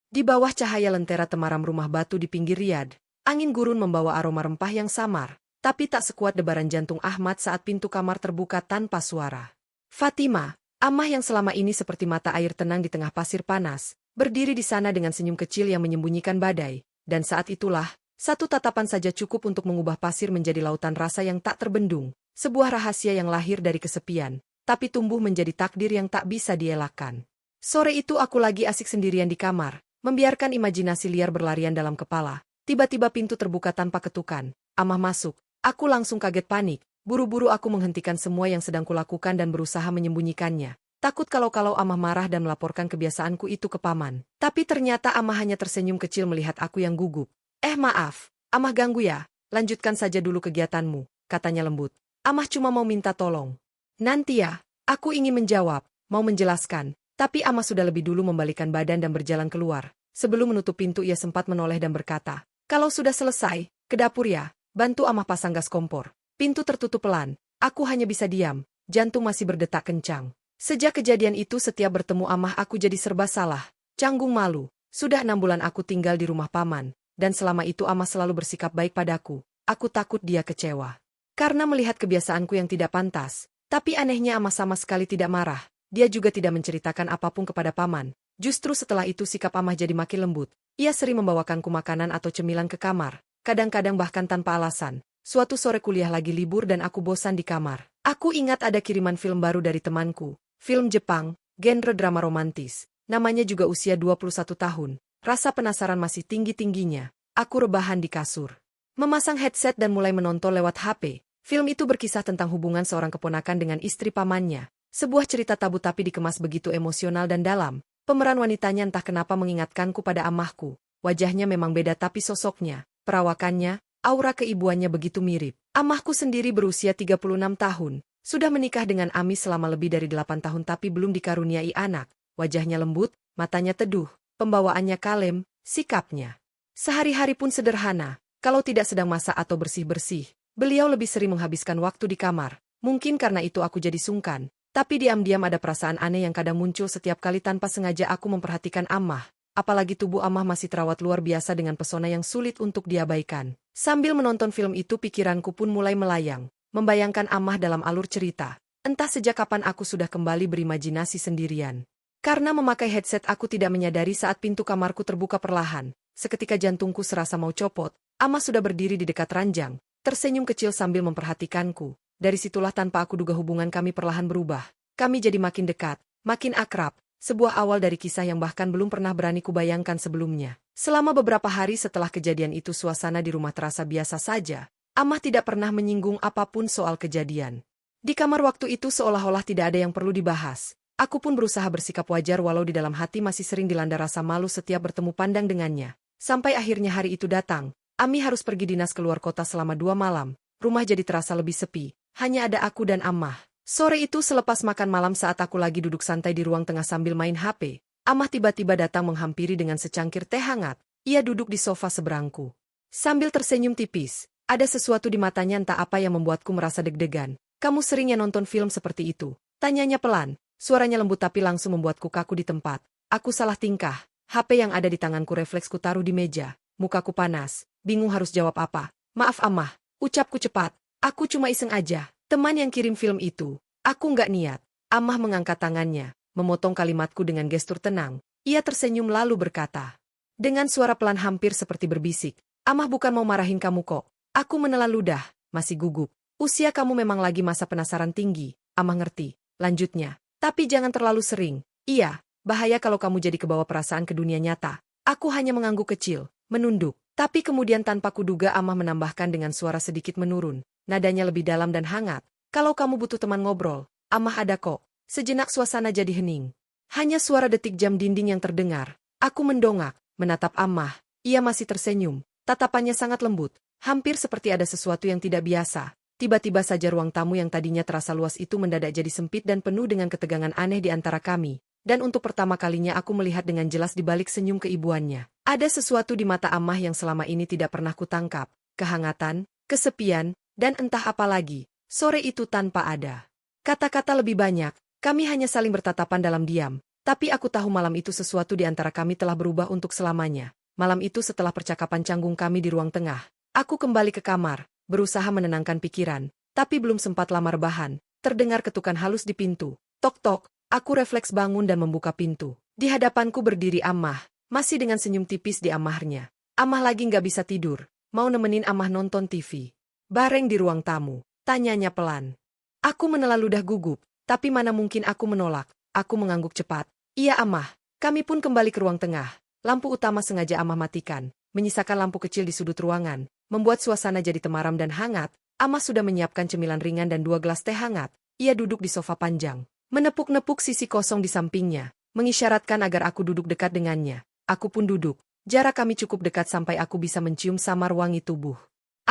Di bawah cahaya lentera temaram rumah batu di pinggir Riyadh, angin gurun membawa aroma rempah yang samar, tapi tak sekuat debaran jantung Ahmad saat pintu kamar terbuka tanpa suara. Fatima, Amah yang selama ini seperti mata air tenang di tengah pasir panas, berdiri di sana dengan senyum kecil yang menyembunyikan badai, dan saat itulah, satu tatapan saja cukup untuk mengubah pasir menjadi lautan rasa yang tak terbendung, sebuah rahasia yang lahir dari kesepian, tapi tumbuh menjadi takdir yang tak bisa dielakkan. Sore itu aku lagi asik sendirian di kamar, membiarkan imajinasi liar berlarian dalam kepala. Tiba-tiba pintu terbuka tanpa ketukan. Amah masuk. Aku langsung kaget panik. Buru-buru aku menghentikan semua yang sedang kulakukan dan berusaha menyembunyikannya. Takut kalau Amah marah dan melaporkan kebiasaanku itu ke paman. Tapi ternyata Amah hanya tersenyum kecil melihat aku yang gugup. Maaf, Amah ganggu ya. Lanjutkan saja dulu kegiatanmu, katanya lembut. Amah cuma mau minta tolong. Nanti ya, aku ingin menjawab, mau menjelaskan. Tapi Amah sudah lebih dulu membalikan badan dan berjalan keluar. Sebelum menutup pintu ia sempat menoleh dan berkata, kalau sudah selesai, ke dapur ya, bantu Amah pasang gas kompor. Pintu tertutup pelan, aku hanya bisa diam, jantung masih berdetak kencang. Sejak kejadian itu setiap bertemu Amah aku jadi serba salah, canggung malu. Sudah 6 bulan aku tinggal di rumah paman, dan selama itu Amah selalu bersikap baik padaku. Aku takut dia kecewa. Karena melihat kebiasaanku yang tidak pantas, tapi anehnya Amah sama sekali tidak marah. Dia juga tidak menceritakan apapun kepada paman. Justru setelah itu sikap Amah jadi makin lembut. Ia sering membawakanku makanan atau cemilan ke kamar. Kadang-kadang bahkan tanpa alasan. Suatu sore kuliah lagi libur dan aku bosan di kamar. Aku ingat ada kiriman film baru dari temanku. Film Jepang, genre drama romantis. Namanya juga usia 21 tahun. Rasa penasaran masih tinggi-tingginya. Aku rebahan di kasur. Memasang headset dan mulai menonton lewat HP. Film itu berkisah tentang hubungan seorang keponakan dengan istri pamannya. Sebuah cerita tabu tapi dikemas begitu emosional dan dalam. Pemeran wanitanya entah kenapa mengingatkanku pada amahku. Wajahnya memang beda tapi sosoknya, perawakannya, aura keibuannya begitu mirip. Amahku sendiri berusia 36 tahun. Sudah menikah dengan Ami selama lebih dari 8 tahun tapi belum dikaruniai anak. Wajahnya lembut, matanya teduh, pembawaannya kalem, sikapnya. Sehari-hari pun sederhana. Kalau tidak sedang masak atau bersih-bersih, beliau lebih sering menghabiskan waktu di kamar. Mungkin karena itu aku jadi sungkan. Tapi diam-diam ada perasaan aneh yang kadang muncul setiap kali tanpa sengaja aku memperhatikan Amah. Apalagi tubuh Amah masih terawat luar biasa dengan pesona yang sulit untuk diabaikan. Sambil menonton film itu pikiranku pun mulai melayang. Membayangkan Amah dalam alur cerita. Entah sejak kapan aku sudah kembali berimajinasi sendirian. Karena memakai headset aku tidak menyadari saat pintu kamarku terbuka perlahan. Seketika jantungku serasa mau copot. Amah sudah berdiri di dekat ranjang. Tersenyum kecil sambil memperhatikanku. Dari situlah tanpa aku duga hubungan kami perlahan berubah. Kami jadi makin dekat, makin akrab, sebuah awal dari kisah yang bahkan belum pernah berani kubayangkan sebelumnya. Selama beberapa hari setelah kejadian itu suasana di rumah terasa biasa saja. Amah tidak pernah menyinggung apapun soal kejadian. Di kamar waktu itu seolah-olah tidak ada yang perlu dibahas. Aku pun berusaha bersikap wajar walau di dalam hati masih sering dilanda rasa malu setiap bertemu pandang dengannya. Sampai akhirnya hari itu datang, Ami harus pergi dinas keluar kota selama 2 malam. Rumah jadi terasa lebih sepi. Hanya ada aku dan Amah. Sore itu selepas makan malam saat aku lagi duduk santai di ruang tengah sambil main HP, Amah tiba-tiba datang menghampiri dengan secangkir teh hangat. Ia duduk di sofa seberangku. Sambil tersenyum tipis, ada sesuatu di matanya entah apa yang membuatku merasa deg-degan. Kamu sering ya nonton film seperti itu? Tanyanya pelan, suaranya lembut tapi langsung membuatku kaku di tempat. Aku salah tingkah, HP yang ada di tanganku refleksku taruh di meja. Mukaku panas, bingung harus jawab apa. Maaf Amah, ucapku cepat. Aku cuma iseng aja, teman yang kirim film itu. Aku nggak niat. Amah mengangkat tangannya, memotong kalimatku dengan gestur tenang. Ia tersenyum lalu berkata. Dengan suara pelan hampir seperti berbisik. Amah bukan mau marahin kamu kok. Aku menelan ludah, masih gugup. Usia kamu memang lagi masa penasaran tinggi. Amah ngerti. Lanjutnya. Tapi jangan terlalu sering. Iya, bahaya kalau kamu jadi kebawa perasaan ke dunia nyata. Aku hanya mengangguk kecil, menunduk. Tapi kemudian tanpa kuduga Amah menambahkan dengan suara sedikit menurun. Nadanya lebih dalam dan hangat. Kalau kamu butuh teman ngobrol, Amah ada kok. Sejenak suasana jadi hening. Hanya suara detik jam dinding yang terdengar. Aku mendongak, menatap Amah. Ia masih tersenyum. Tatapannya sangat lembut. Hampir seperti ada sesuatu yang tidak biasa. Tiba-tiba saja ruang tamu yang tadinya terasa luas itu mendadak jadi sempit dan penuh dengan ketegangan aneh di antara kami. Dan untuk pertama kalinya aku melihat dengan jelas di balik senyum keibuannya. Ada sesuatu di mata Amah yang selama ini tidak pernah kutangkap. Kehangatan, kesepian, dan entah apa lagi, sore itu tanpa ada kata-kata lebih banyak, kami hanya saling bertatapan dalam diam. Tapi aku tahu malam itu sesuatu di antara kami telah berubah untuk selamanya. Malam itu setelah percakapan canggung kami di ruang tengah, aku kembali ke kamar, berusaha menenangkan pikiran, tapi belum sempat lama rebahan, terdengar ketukan halus di pintu. Tok-tok, aku refleks bangun dan membuka pintu. Di hadapanku berdiri Amah, masih dengan senyum tipis di amahnya. Amah lagi nggak bisa tidur, mau nemenin Amah nonton TV. Bareng di ruang tamu, tanyanya pelan. Aku menelan ludah gugup, tapi mana mungkin aku menolak. Aku mengangguk cepat. Iya Amah, kami pun kembali ke ruang tengah. Lampu utama sengaja Amah matikan, menyisakan lampu kecil di sudut ruangan, membuat suasana jadi temaram dan hangat. Amah sudah menyiapkan cemilan ringan dan 2 gelas teh hangat. Ia duduk di sofa panjang, menepuk-nepuk sisi kosong di sampingnya, mengisyaratkan agar aku duduk dekat dengannya. Aku pun duduk. Jarak kami cukup dekat sampai aku bisa mencium samar wangi tubuh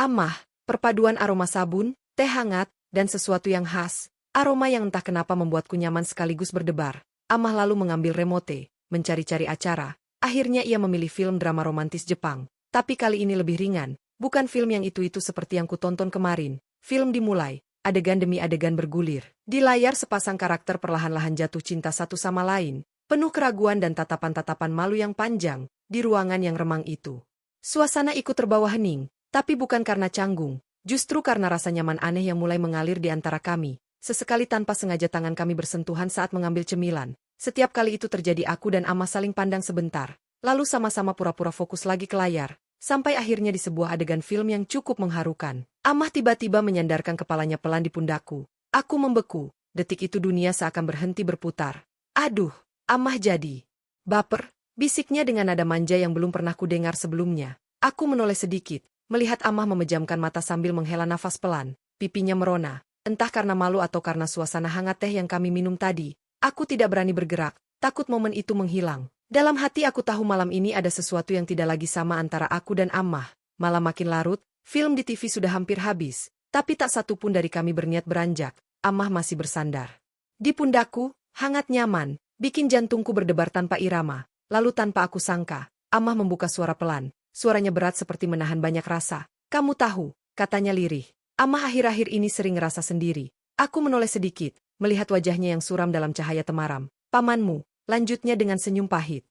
Amah, perpaduan aroma sabun, teh hangat, dan sesuatu yang khas. Aroma yang entah kenapa membuatku nyaman sekaligus berdebar. Amah lalu mengambil remote, mencari-cari acara. Akhirnya ia memilih film drama romantis Jepang. Tapi kali ini lebih ringan, bukan film yang itu-itu seperti yang kutonton kemarin. Film dimulai, adegan demi adegan bergulir. Di layar sepasang karakter perlahan-lahan jatuh cinta satu sama lain, penuh keraguan dan tatapan-tatapan malu yang panjang, di ruangan yang remang itu. Suasana ikut terbawa hening, tapi bukan karena canggung, justru karena rasa nyaman aneh yang mulai mengalir di antara kami. Sesekali tanpa sengaja tangan kami bersentuhan saat mengambil cemilan. Setiap kali itu terjadi aku dan Amah saling pandang sebentar, lalu sama-sama pura-pura fokus lagi ke layar, sampai akhirnya di sebuah adegan film yang cukup mengharukan. Amah tiba-tiba menyandarkan kepalanya pelan di pundakku. Aku membeku, detik itu dunia seakan berhenti berputar. Aduh, Amah jadi baper, bisiknya dengan nada manja yang belum pernah kudengar sebelumnya. Aku menoleh sedikit, melihat Amah memejamkan mata sambil menghela nafas pelan, pipinya merona. Entah karena malu atau karena suasana hangat teh yang kami minum tadi, aku tidak berani bergerak, takut momen itu menghilang. Dalam hati aku tahu malam ini ada sesuatu yang tidak lagi sama antara aku dan Amah. Malam makin larut, film di TV sudah hampir habis, tapi tak satu pun dari kami berniat beranjak. Amah masih bersandar di pundakku, hangat nyaman, bikin jantungku berdebar tanpa irama. Lalu tanpa aku sangka, Amah membuka suara pelan, suaranya berat seperti menahan banyak rasa. Kamu tahu, katanya lirih. Amah akhir-akhir ini sering ngerasa sendiri. Aku menoleh sedikit, melihat wajahnya yang suram dalam cahaya temaram. Pamanmu, lanjutnya dengan senyum pahit.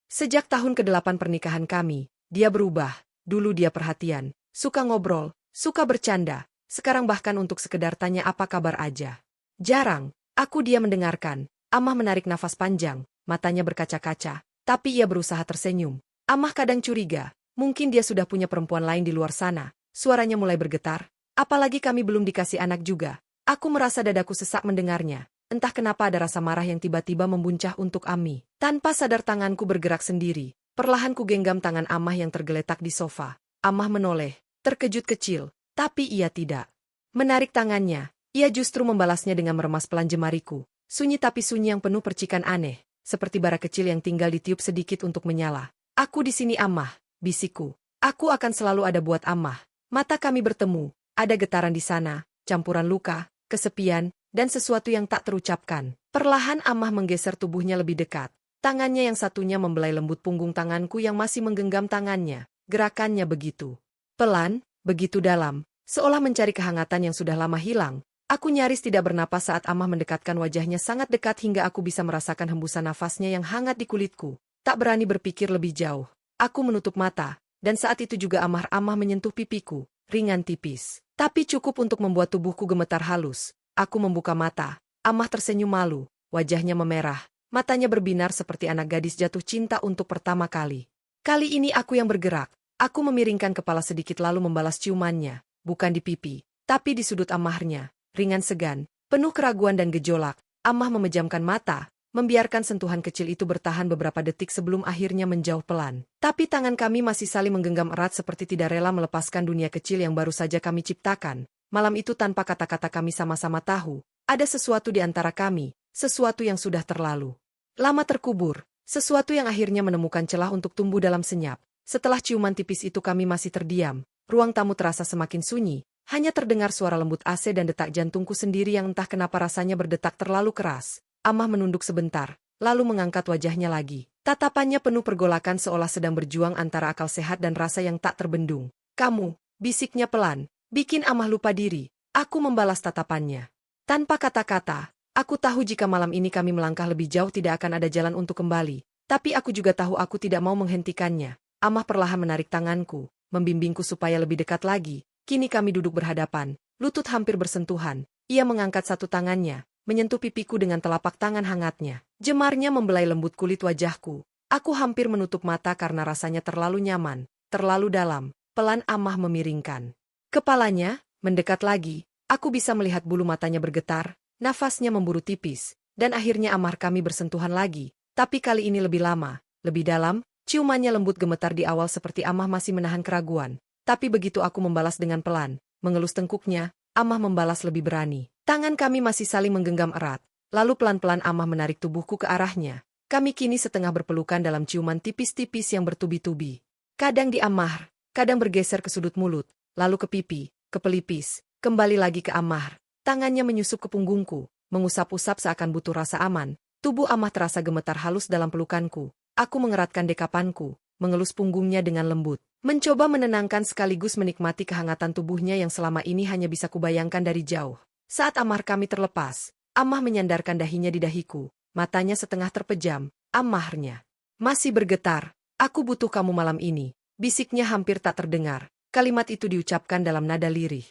Sejak tahun ke-8 pernikahan kami, dia berubah. Dulu dia perhatian, suka ngobrol, suka bercanda. Sekarang bahkan untuk sekedar tanya apa kabar aja. Jarang, aku dia mendengarkan. Amah menarik nafas panjang, matanya berkaca-kaca. Tapi ia berusaha tersenyum. Amah kadang curiga, mungkin dia sudah punya perempuan lain di luar sana. Suaranya mulai bergetar. Apalagi kami belum dikasih anak juga. Aku merasa dadaku sesak mendengarnya. Entah kenapa ada rasa marah yang tiba-tiba membuncah untuk Ami. Tanpa sadar tanganku bergerak sendiri. Perlahan ku genggam tangan Amah yang tergeletak di sofa. Amah menoleh, terkejut kecil. Tapi ia tidak menarik tangannya. Ia justru membalasnya dengan meremas pelan jemariku. Sunyi tapi sunyi yang penuh percikan aneh. Seperti bara kecil yang tinggal ditiup sedikit untuk menyala. Aku di sini Amah, bisikku. Aku akan selalu ada buat Amah. Mata kami bertemu. Ada getaran di sana, campuran luka, kesepian, dan sesuatu yang tak terucapkan. Perlahan Amah menggeser tubuhnya lebih dekat. Tangannya yang satunya membelai lembut punggung tanganku yang masih menggenggam tangannya. Gerakannya begitu pelan, begitu dalam, seolah mencari kehangatan yang sudah lama hilang. Aku nyaris tidak bernapas saat Amah mendekatkan wajahnya sangat dekat hingga aku bisa merasakan hembusan nafasnya yang hangat di kulitku. Tak berani berpikir lebih jauh. Aku menutup mata, dan saat itu juga Amah menyentuh pipiku, ringan tipis. Tapi cukup untuk membuat tubuhku gemetar halus. Aku membuka mata. Amah tersenyum malu. Wajahnya memerah. Matanya berbinar seperti anak gadis jatuh cinta untuk pertama kali. Kali ini aku yang bergerak. Aku memiringkan kepala sedikit lalu membalas ciumannya. Bukan di pipi, tapi di sudut Amahnya. Ringan segan, penuh keraguan dan gejolak. Amah memejamkan mata, membiarkan sentuhan kecil itu bertahan beberapa detik sebelum akhirnya menjauh pelan. Tapi tangan kami masih saling menggenggam erat seperti tidak rela melepaskan dunia kecil yang baru saja kami ciptakan. Malam itu tanpa kata-kata kami sama-sama tahu, ada sesuatu di antara kami, sesuatu yang sudah terlalu lama terkubur, sesuatu yang akhirnya menemukan celah untuk tumbuh dalam senyap. Setelah ciuman tipis itu kami masih terdiam, ruang tamu terasa semakin sunyi, hanya terdengar suara lembut AC dan detak jantungku sendiri yang entah kenapa rasanya berdetak terlalu keras. Amah menunduk sebentar, lalu mengangkat wajahnya lagi. Tatapannya penuh pergolakan seolah sedang berjuang antara akal sehat dan rasa yang tak terbendung. Kamu, bisiknya pelan, bikin Amah lupa diri. Aku membalas tatapannya. Tanpa kata-kata, Aku tahu jika malam ini kami melangkah lebih jauh tidak akan ada jalan untuk kembali. Tapi aku juga tahu aku tidak mau menghentikannya. Amah perlahan menarik tanganku, membimbingku supaya lebih dekat lagi. Kini kami duduk berhadapan, lutut hampir bersentuhan. Ia mengangkat satu tangannya, menyentuh pipiku dengan telapak tangan hangatnya. Jemarnya membelai lembut kulit wajahku. Aku hampir menutup mata karena rasanya terlalu nyaman, terlalu dalam. Pelan Amah memiringkan kepalanya, mendekat lagi. Aku bisa melihat bulu matanya bergetar, nafasnya memburu tipis, dan akhirnya Amah kami bersentuhan lagi. Tapi kali ini lebih lama, lebih dalam. Ciumannya lembut gemetar di awal seperti Amah masih menahan keraguan. Tapi begitu aku membalas dengan pelan, mengelus tengkuknya, Amah membalas lebih berani. Tangan kami masih saling menggenggam erat. Lalu pelan-pelan Amah menarik tubuhku ke arahnya. Kami kini setengah berpelukan dalam ciuman tipis-tipis yang bertubi-tubi. Kadang di Amah, kadang bergeser ke sudut mulut, lalu ke pipi, ke pelipis, kembali lagi ke Amah. Tangannya menyusup ke punggungku, mengusap-usap seakan butuh rasa aman. Tubuh Amah terasa gemetar halus dalam pelukanku. Aku mengeratkan dekapanku, mengelus punggungnya dengan lembut. Mencoba menenangkan sekaligus menikmati kehangatan tubuhnya yang selama ini hanya bisa kubayangkan dari jauh. Saat Amah kami terlepas, Amah menyandarkan dahinya di dahiku. Matanya setengah terpejam. Amahnya masih bergetar. Aku butuh kamu malam ini. Bisiknya hampir tak terdengar. Kalimat itu diucapkan dalam nada lirih.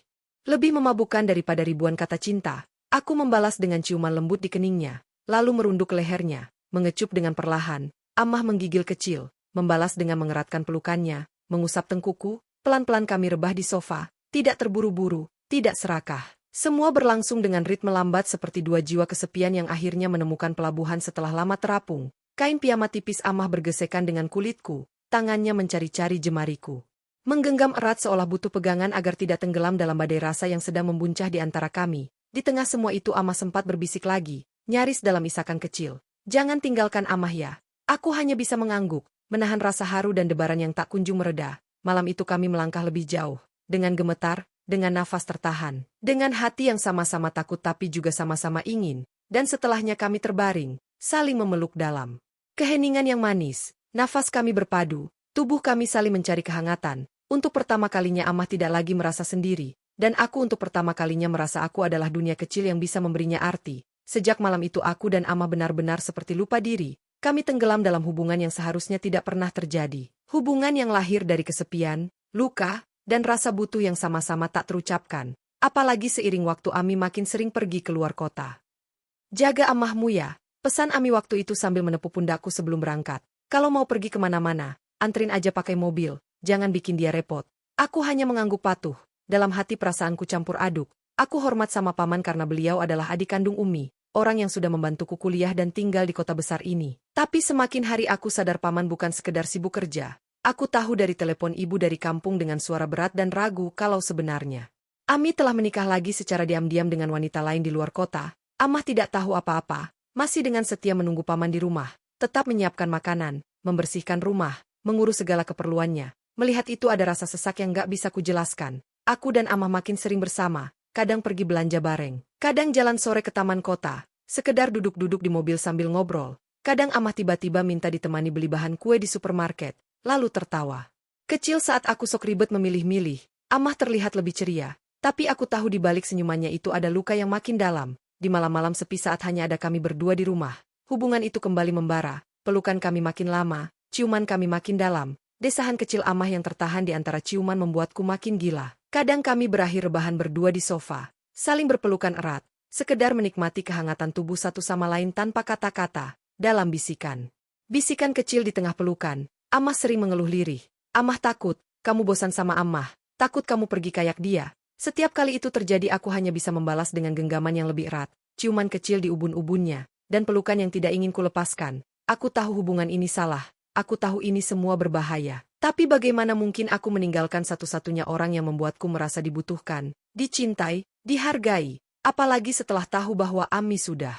Lebih memabukkan daripada ribuan kata cinta. Aku membalas dengan ciuman lembut di keningnya, lalu merunduk ke lehernya, mengecup dengan perlahan. Amah menggigil kecil, membalas dengan mengeratkan pelukannya, mengusap tengkuku. Pelan-pelan kami rebah di sofa, tidak terburu-buru, tidak serakah. Semua berlangsung dengan ritme lambat seperti dua jiwa kesepian yang akhirnya menemukan pelabuhan setelah lama terapung. Kain piyama tipis Amah bergesekan dengan kulitku, tangannya mencari-cari jemariku. Menggenggam erat seolah butuh pegangan agar tidak tenggelam dalam badai rasa yang sedang membuncah di antara kami. Di tengah semua itu Amah sempat berbisik lagi, nyaris dalam isakan kecil. Jangan tinggalkan Amah ya. Aku hanya bisa mengangguk, menahan rasa haru dan debaran yang tak kunjung mereda. Malam itu kami melangkah lebih jauh, dengan gemetar, dengan nafas tertahan, dengan hati yang sama-sama takut tapi juga sama-sama ingin, dan setelahnya kami terbaring, saling memeluk dalam keheningan yang manis. Nafas kami berpadu, tubuh kami saling mencari kehangatan. Untuk pertama kalinya Amah tidak lagi merasa sendiri, dan aku untuk pertama kalinya merasa aku adalah dunia kecil yang bisa memberinya arti. Sejak malam itu aku dan Amah benar-benar seperti lupa diri. Kami tenggelam dalam hubungan yang seharusnya tidak pernah terjadi. Hubungan yang lahir dari kesepian, luka, dan rasa butuh yang sama-sama tak terucapkan. Apalagi seiring waktu Ami makin sering pergi keluar kota. Jaga Amahmu ya, pesan Ami waktu itu sambil menepuk pundakku sebelum berangkat. Kalau mau pergi kemana-mana, antrin aja pakai mobil, jangan bikin dia repot. Aku hanya mengangguk patuh. Dalam hati perasaanku campur aduk. Aku hormat sama paman karena beliau adalah adik kandung Umi. Orang yang sudah membantuku kuliah dan tinggal di kota besar ini. Tapi semakin hari aku sadar paman bukan sekedar sibuk kerja. Aku tahu dari telepon ibu dari kampung dengan suara berat dan ragu kalau sebenarnya Ami telah menikah lagi secara diam-diam dengan wanita lain di luar kota. Amah tidak tahu apa-apa, masih dengan setia menunggu paman di rumah, tetap menyiapkan makanan, membersihkan rumah, mengurus segala keperluannya. Melihat itu ada rasa sesak yang gak bisa kujelaskan. Aku dan Amah makin sering bersama. Kadang pergi belanja bareng, kadang jalan sore ke taman kota, sekedar duduk-duduk di mobil sambil ngobrol. Kadang Amah tiba-tiba minta ditemani beli bahan kue di supermarket, lalu tertawa kecil saat aku sok ribet memilih-milih. Amah terlihat lebih ceria, tapi aku tahu di balik senyumannya itu ada luka yang makin dalam. Di malam-malam sepi saat hanya ada kami berdua di rumah, hubungan itu kembali membara, pelukan kami makin lama, ciuman kami makin dalam. Desahan kecil Amah yang tertahan di antara ciuman membuatku makin gila. Kadang kami berakhir rebahan berdua di sofa, saling berpelukan erat, sekedar menikmati kehangatan tubuh satu sama lain tanpa kata-kata, dalam bisikan. Bisikan kecil di tengah pelukan, Amah sering mengeluh lirih. Amah takut, kamu bosan sama Amah, takut kamu pergi kayak dia. Setiap kali itu terjadi aku hanya bisa membalas dengan genggaman yang lebih erat, ciuman kecil di ubun-ubunnya, dan pelukan yang tidak ingin kulepaskan. Aku tahu hubungan ini salah, aku tahu ini semua berbahaya. Tapi bagaimana mungkin aku meninggalkan satu-satunya orang yang membuatku merasa dibutuhkan, dicintai, dihargai, apalagi setelah tahu bahwa Ami sudah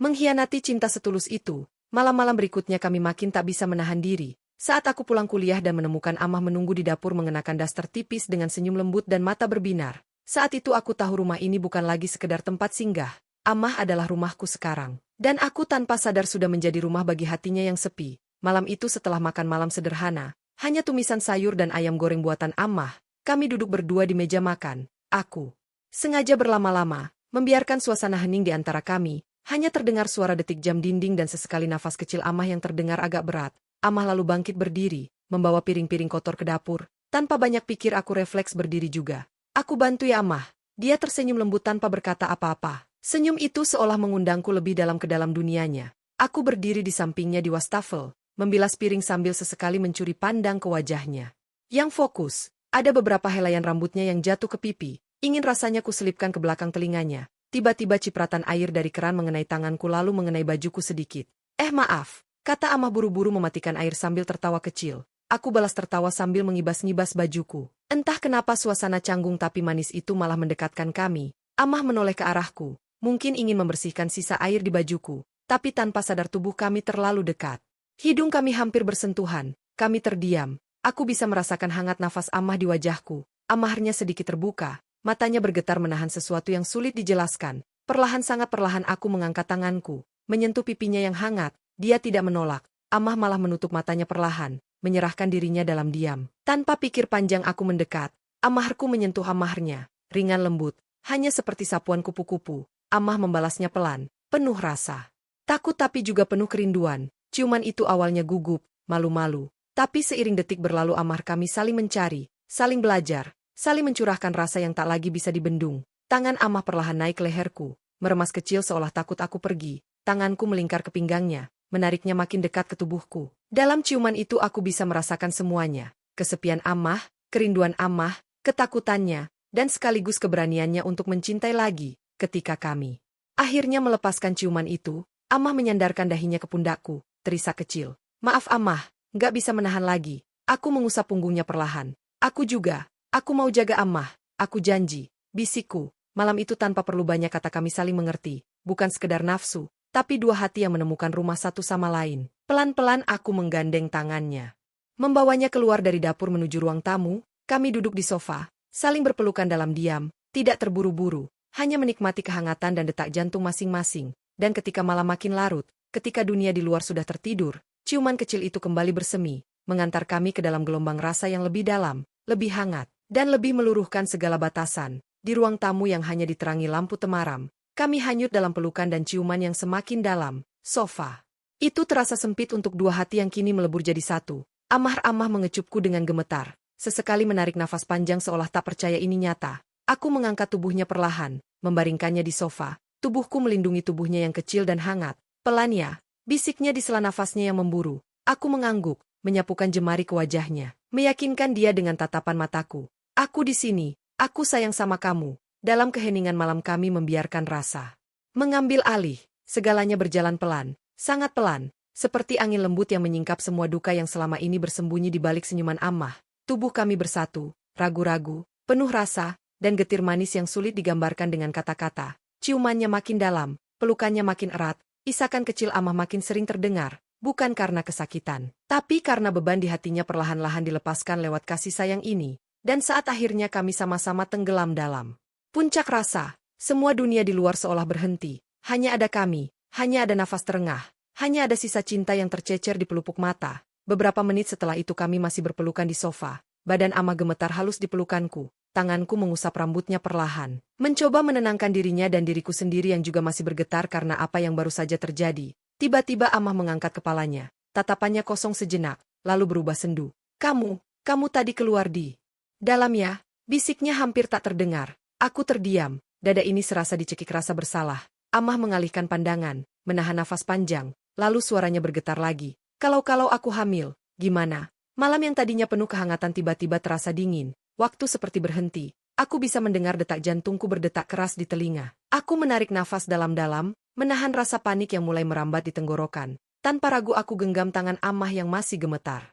mengkhianati cinta setulus itu. Malam-malam berikutnya kami makin tak bisa menahan diri. Saat aku pulang kuliah dan menemukan Amah menunggu di dapur mengenakan daster tipis dengan senyum lembut dan mata berbinar. Saat itu aku tahu rumah ini bukan lagi sekedar tempat singgah. Amah adalah rumahku sekarang. Dan aku tanpa sadar sudah menjadi rumah bagi hatinya yang sepi. Malam itu setelah makan malam sederhana, hanya tumisan sayur dan ayam goreng buatan Amah, kami duduk berdua di meja makan. Aku sengaja berlama-lama, membiarkan suasana hening di antara kami, Hanya terdengar suara detik jam dinding dan sesekali nafas kecil Amah yang terdengar agak berat. Amah lalu bangkit berdiri, membawa piring-piring kotor ke dapur. Tanpa banyak pikir aku refleks berdiri juga. Aku bantu ya Amah. Dia tersenyum lembut tanpa berkata apa-apa. Senyum itu seolah mengundangku lebih dalam ke dalam dunianya. Aku berdiri di sampingnya di wastafel, membilas piring sambil sesekali mencuri pandang ke wajahnya. Yang fokus, ada beberapa helaian rambutnya yang jatuh ke pipi. Ingin rasanya kuselipkan ke belakang telinganya. Tiba-tiba cipratan air dari keran mengenai tanganku lalu mengenai bajuku sedikit. Maaf, kata Amah buru-buru mematikan air sambil tertawa kecil. Aku balas tertawa sambil mengibas-ngibas bajuku. Entah kenapa suasana canggung tapi manis itu malah mendekatkan kami. Amah menoleh ke arahku, mungkin ingin membersihkan sisa air di bajuku, tapi tanpa sadar tubuh kami terlalu dekat. Hidung kami hampir bersentuhan, kami terdiam. Aku bisa merasakan hangat nafas Amah di wajahku. Amahnya sedikit terbuka. Matanya bergetar menahan sesuatu yang sulit dijelaskan. Perlahan sangat perlahan aku mengangkat tanganku, menyentuh pipinya yang hangat. Dia tidak menolak. Amah malah menutup matanya perlahan, menyerahkan dirinya dalam diam. Tanpa pikir panjang aku mendekat. Amahku menyentuh Amahnya, ringan lembut, hanya seperti sapuan kupu-kupu. Amah membalasnya pelan, penuh rasa. Takut tapi juga penuh kerinduan. Ciuman itu awalnya gugup, malu-malu. Tapi seiring detik berlalu Amah kami saling mencari, saling belajar. Saling mencurahkan rasa yang tak lagi bisa dibendung. Tangan Amah perlahan naik ke leherku, meremas kecil seolah takut aku pergi. Tanganku melingkar ke pinggangnya, menariknya makin dekat ke tubuhku. Dalam ciuman itu aku bisa merasakan semuanya. Kesepian Amah, kerinduan Amah, ketakutannya, dan sekaligus keberaniannya untuk mencintai lagi, ketika kami akhirnya melepaskan ciuman itu, Amah menyandarkan dahinya ke pundakku, terisak kecil. Maaf Amah, gak bisa menahan lagi. Aku mengusap punggungnya perlahan. Aku juga. Aku mau jaga Amah, aku janji, bisikku. Malam itu tanpa perlu banyak kata kami saling mengerti, bukan sekedar nafsu, tapi dua hati yang menemukan rumah satu sama lain. Pelan-pelan aku menggandeng tangannya. Membawanya keluar dari dapur menuju ruang tamu, kami duduk di sofa, saling berpelukan dalam diam, tidak terburu-buru, hanya menikmati kehangatan dan detak jantung masing-masing. Dan ketika malam makin larut, ketika dunia di luar sudah tertidur, ciuman kecil itu kembali bersemi, mengantar kami ke dalam gelombang rasa yang lebih dalam, lebih hangat. Dan lebih meluruhkan segala batasan. Di ruang tamu yang hanya diterangi lampu temaram, kami hanyut dalam pelukan dan ciuman yang semakin dalam. Sofa itu terasa sempit untuk dua hati yang kini melebur jadi satu. Amah mengecupku dengan gemetar. Sesekali menarik nafas panjang seolah tak percaya ini nyata. Aku mengangkat tubuhnya perlahan, membaringkannya di sofa. Tubuhku melindungi tubuhnya yang kecil dan hangat. Pelan ya, bisiknya di sela nafasnya yang memburu. Aku mengangguk, menyapukan jemari ke wajahnya, meyakinkan dia dengan tatapan mataku. Aku di sini, aku sayang sama kamu. Dalam keheningan malam kami membiarkan rasa mengambil alih, segalanya berjalan pelan, sangat pelan, seperti angin lembut yang menyingkap semua duka yang selama ini bersembunyi di balik senyuman Amah. Tubuh kami bersatu, ragu-ragu, penuh rasa, dan getir manis yang sulit digambarkan dengan kata-kata. Ciumannya makin dalam, pelukannya makin erat, isakan kecil Amah makin sering terdengar, bukan karena kesakitan, tapi karena beban di hatinya perlahan-lahan dilepaskan lewat kasih sayang ini. Dan saat akhirnya kami sama-sama tenggelam dalam puncak rasa, semua dunia di luar seolah berhenti. Hanya ada kami, hanya ada nafas terengah, hanya ada sisa cinta yang tercecer di pelupuk mata. Beberapa menit setelah itu kami masih berpelukan di sofa. Badan Amah gemetar halus di pelukanku. Tanganku mengusap rambutnya perlahan, mencoba menenangkan dirinya dan diriku sendiri yang juga masih bergetar karena apa yang baru saja terjadi. Tiba-tiba Amah mengangkat kepalanya. Tatapannya kosong sejenak, lalu berubah sendu. Kamu tadi keluar di dalam ya, bisiknya hampir tak terdengar. Aku terdiam, dada ini serasa dicekik rasa bersalah. Amah mengalihkan pandangan, menahan nafas panjang, lalu suaranya bergetar lagi. Kalau aku hamil, gimana? Malam yang tadinya penuh kehangatan tiba-tiba terasa dingin. Waktu seperti berhenti. Aku bisa mendengar detak jantungku berdetak keras di telinga. Aku menarik nafas dalam-dalam, menahan rasa panik yang mulai merambat di tenggorokan. Tanpa ragu aku genggam tangan Amah yang masih gemetar.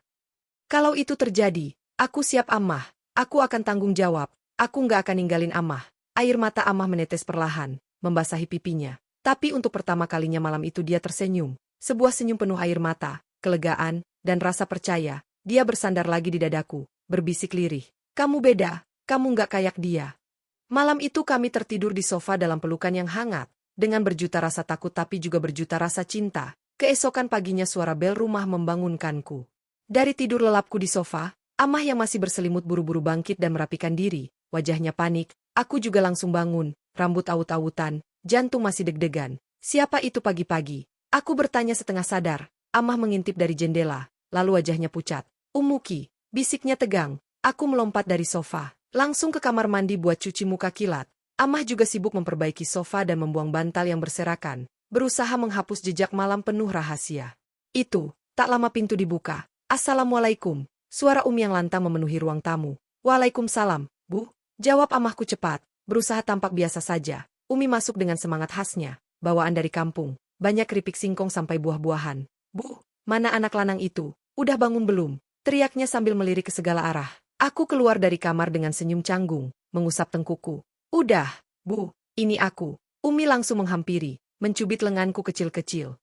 Kalau itu terjadi, aku siap Amah. Aku akan tanggung jawab. Aku nggak akan ninggalin Amah. Air mata Amah menetes perlahan, membasahi pipinya. Tapi untuk pertama kalinya malam itu dia tersenyum. Sebuah senyum penuh air mata, kelegaan, dan rasa percaya. Dia bersandar lagi di dadaku, berbisik lirih. Kamu beda, kamu nggak kayak dia. Malam itu kami tertidur di sofa dalam pelukan yang hangat, dengan berjuta rasa takut tapi juga berjuta rasa cinta. Keesokan paginya suara bel rumah membangunkanku. Dari tidur lelapku di sofa, Amah yang masih berselimut buru-buru bangkit dan merapikan diri, wajahnya panik. Aku juga langsung bangun, rambut awut-awutan, jantung masih deg-degan. Siapa itu pagi-pagi? Aku bertanya setengah sadar. Amah mengintip dari jendela, lalu wajahnya pucat. Umuki, bisiknya tegang. Aku melompat dari sofa, langsung ke kamar mandi buat cuci muka kilat. Amah juga sibuk memperbaiki sofa dan membuang bantal yang berserakan, berusaha menghapus jejak malam penuh rahasia. Itu, tak lama pintu dibuka. Assalamualaikum. Suara Umi yang lantang memenuhi ruang tamu. Waalaikumsalam, Bu. Jawab amahku cepat, berusaha tampak biasa saja. Umi masuk dengan semangat khasnya. Bawaan dari kampung, banyak keripik singkong sampai buah-buahan. Bu, mana anak lanang itu? Udah bangun belum? Teriaknya sambil melirik ke segala arah. Aku keluar dari kamar dengan senyum canggung, mengusap tengkuku. Udah, Bu, ini aku. Umi langsung menghampiri, mencubit lenganku kecil-kecil.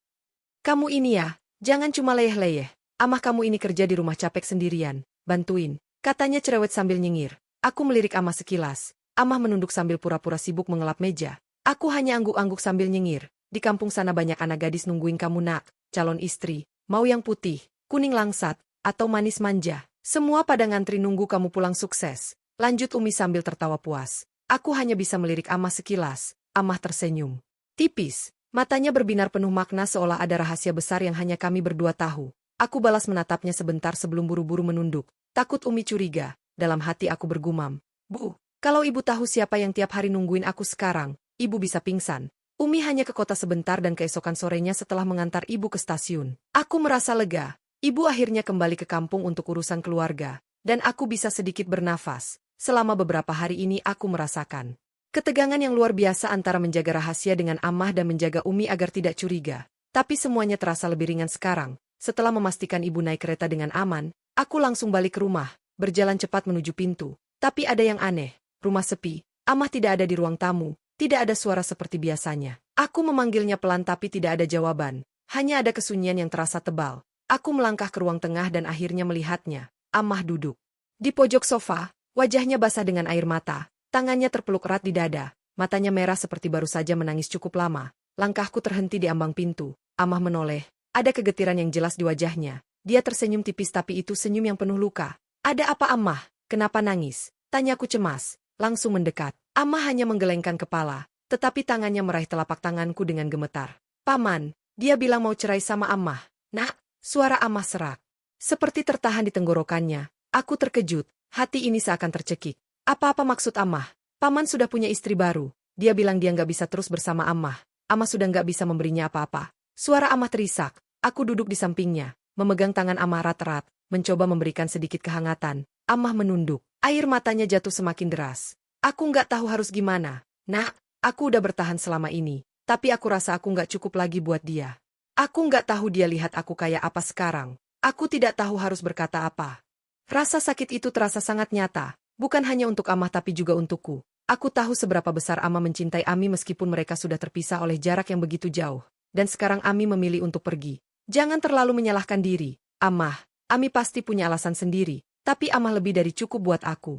Kamu ini ya, jangan cuma leyeh-leyeh. Amah kamu ini kerja di rumah capek sendirian. Bantuin, katanya cerewet sambil nyengir. Aku melirik Amah sekilas. Amah menunduk sambil pura-pura sibuk mengelap meja. Aku hanya angguk-angguk sambil nyengir. Di kampung sana banyak anak gadis nungguin kamu nak, calon istri. Mau yang putih, kuning langsat, atau manis manja. Semua pada ngantri nunggu kamu pulang sukses. Lanjut Umi sambil tertawa puas. Aku hanya bisa melirik Amah sekilas. Amah tersenyum. Tipis, matanya berbinar penuh makna seolah ada rahasia besar yang hanya kami berdua tahu. Aku balas menatapnya sebentar sebelum buru-buru menunduk. Takut Umi curiga. Dalam hati aku bergumam. Bu, kalau ibu tahu siapa yang tiap hari nungguin aku sekarang, ibu bisa pingsan. Umi hanya ke kota sebentar dan keesokan sorenya setelah mengantar ibu ke stasiun. Aku merasa lega. Ibu akhirnya kembali ke kampung untuk urusan keluarga. Dan aku bisa sedikit bernafas. Selama beberapa hari ini aku merasakan ketegangan yang luar biasa antara menjaga rahasia dengan Amah dan menjaga Umi agar tidak curiga. Tapi semuanya terasa lebih ringan sekarang. Setelah memastikan ibu naik kereta dengan aman, aku langsung balik ke rumah, berjalan cepat menuju pintu. Tapi ada yang aneh. Rumah sepi. Amah tidak ada di ruang tamu. Tidak ada suara seperti biasanya. Aku memanggilnya pelan tapi tidak ada jawaban. Hanya ada kesunyian yang terasa tebal. Aku melangkah ke ruang tengah dan akhirnya melihatnya. Amah duduk di pojok sofa, wajahnya basah dengan air mata. Tangannya terpeluk erat di dada. Matanya merah seperti baru saja menangis cukup lama. Langkahku terhenti di ambang pintu. Amah menoleh. Ada kegetiran yang jelas di wajahnya. Dia tersenyum tipis tapi itu senyum yang penuh luka. Ada apa Amah? Kenapa nangis? Tanyaku cemas. Langsung mendekat. Amah hanya menggelengkan kepala, tetapi tangannya meraih telapak tanganku dengan gemetar. Paman, dia bilang mau cerai sama Amah. Nak, suara Amah serak. Seperti tertahan di tenggorokannya. Aku terkejut, hati ini seakan tercekik. Apa-apa maksud Amah? Paman sudah punya istri baru. Dia bilang dia nggak bisa terus bersama Amah. Amah sudah nggak bisa memberinya apa-apa. Suara Amah terisak. Aku duduk di sampingnya, memegang tangan Amah erat-erat, mencoba memberikan sedikit kehangatan. Amah menunduk. Air matanya jatuh semakin deras. Aku nggak tahu harus gimana. Nak, aku udah bertahan selama ini, tapi aku rasa aku nggak cukup lagi buat dia. Aku nggak tahu dia lihat aku kayak apa sekarang. Aku tidak tahu harus berkata apa. Rasa sakit itu terasa sangat nyata, bukan hanya untuk Amah tapi juga untukku. Aku tahu seberapa besar Amah mencintai Ami meskipun mereka sudah terpisah oleh jarak yang begitu jauh. Dan sekarang Ami memilih untuk pergi. Jangan terlalu menyalahkan diri, Amah. Ami pasti punya alasan sendiri, tapi Amah lebih dari cukup buat aku.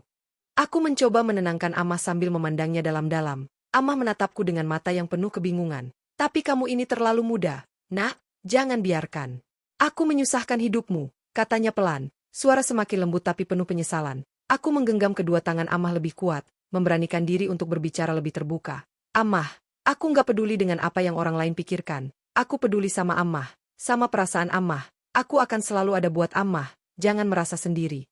Aku mencoba menenangkan Amah sambil memandangnya dalam-dalam. Amah menatapku dengan mata yang penuh kebingungan. Tapi kamu ini terlalu muda. Nak, jangan biarkan aku menyusahkan hidupmu, katanya pelan. Suara semakin lembut tapi penuh penyesalan. Aku menggenggam kedua tangan Amah lebih kuat, memberanikan diri untuk berbicara lebih terbuka. Amah, aku nggak peduli dengan apa yang orang lain pikirkan. Aku peduli sama Amah, sama perasaan Amah. Aku akan selalu ada buat Amah, jangan merasa sendiri.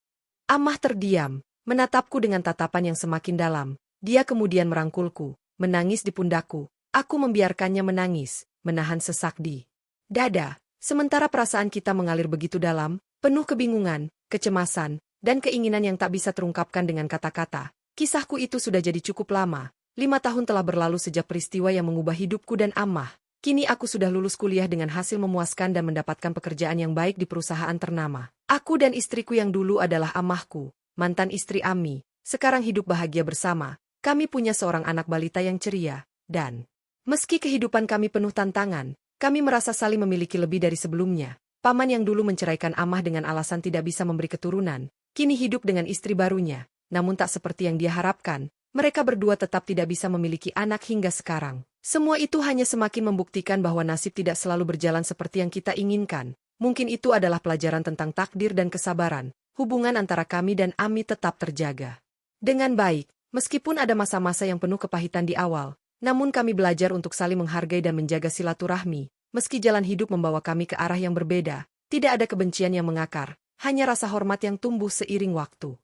Amah terdiam, menatapku dengan tatapan yang semakin dalam. Dia kemudian merangkulku, menangis di pundakku. Aku membiarkannya menangis, menahan sesak di dada. Sementara perasaan kita mengalir begitu dalam, penuh kebingungan, kecemasan, dan keinginan yang tak bisa terungkapkan dengan kata-kata. Kisahku itu sudah jadi cukup lama. 5 tahun telah berlalu sejak peristiwa yang mengubah hidupku dan Amah. Kini aku sudah lulus kuliah dengan hasil memuaskan dan mendapatkan pekerjaan yang baik di perusahaan ternama. Aku dan istriku yang dulu adalah Amahku, mantan istri Ami, sekarang hidup bahagia bersama. Kami punya seorang anak balita yang ceria, dan meski kehidupan kami penuh tantangan, kami merasa saling memiliki lebih dari sebelumnya. Paman yang dulu menceraikan Amah dengan alasan tidak bisa memberi keturunan, kini hidup dengan istri barunya. Namun tak seperti yang dia harapkan, mereka berdua tetap tidak bisa memiliki anak hingga sekarang. Semua itu hanya semakin membuktikan bahwa nasib tidak selalu berjalan seperti yang kita inginkan. Mungkin itu adalah pelajaran tentang takdir dan kesabaran. Hubungan antara kami dan Ami tetap terjaga dengan baik, meskipun ada masa-masa yang penuh kepahitan di awal. Namun kami belajar untuk saling menghargai dan menjaga silaturahmi. Meski jalan hidup membawa kami ke arah yang berbeda, tidak ada kebencian yang mengakar, hanya rasa hormat yang tumbuh seiring waktu.